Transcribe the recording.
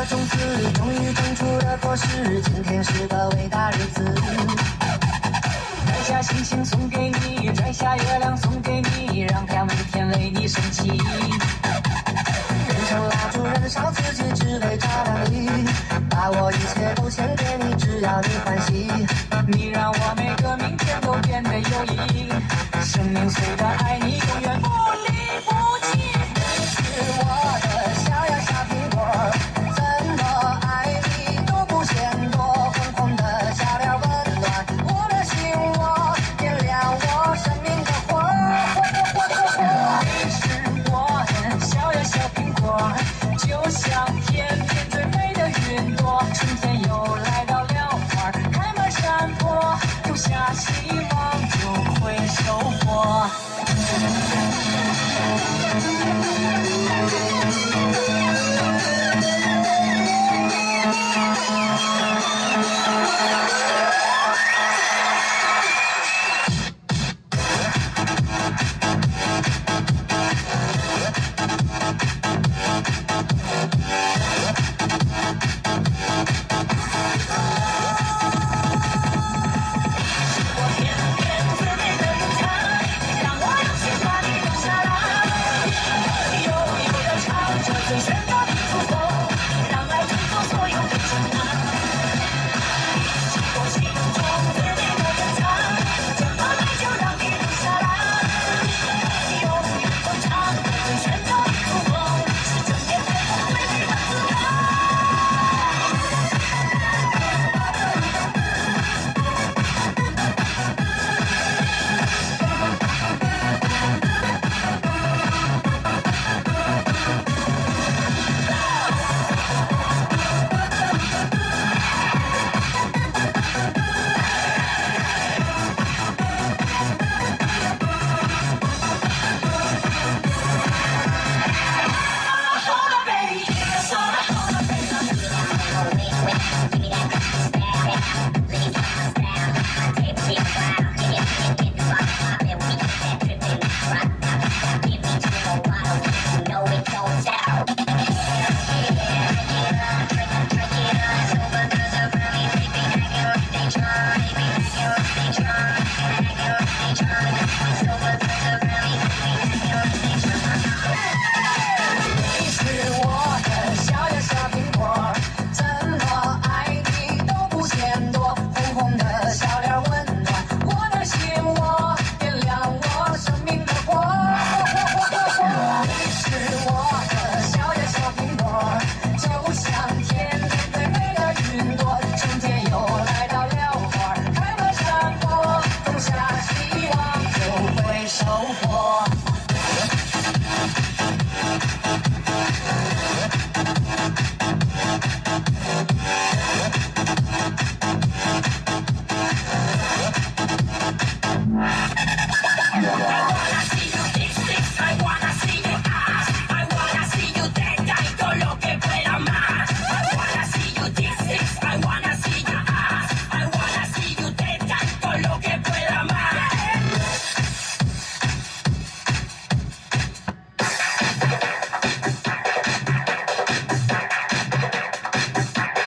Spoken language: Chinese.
的种子终于种出了果实，今天是个伟大日子。摘下星星送给你，摘下月亮送给你，让太阳每天为你升起。点上蜡烛燃烧自己，只为照亮你，把我一切都献给你，只要你欢喜。你让我每个明天都变得有意义，生命随着爱你永远不离不弃。你是我的小呀小苹果，怎么爱你都不嫌多，红红的小脸温暖我的心窝，点亮我生命的火。你是我的小呀小苹果，就像天边最美的云朵，春天又来到了，花开满山坡，种下希望就会收获。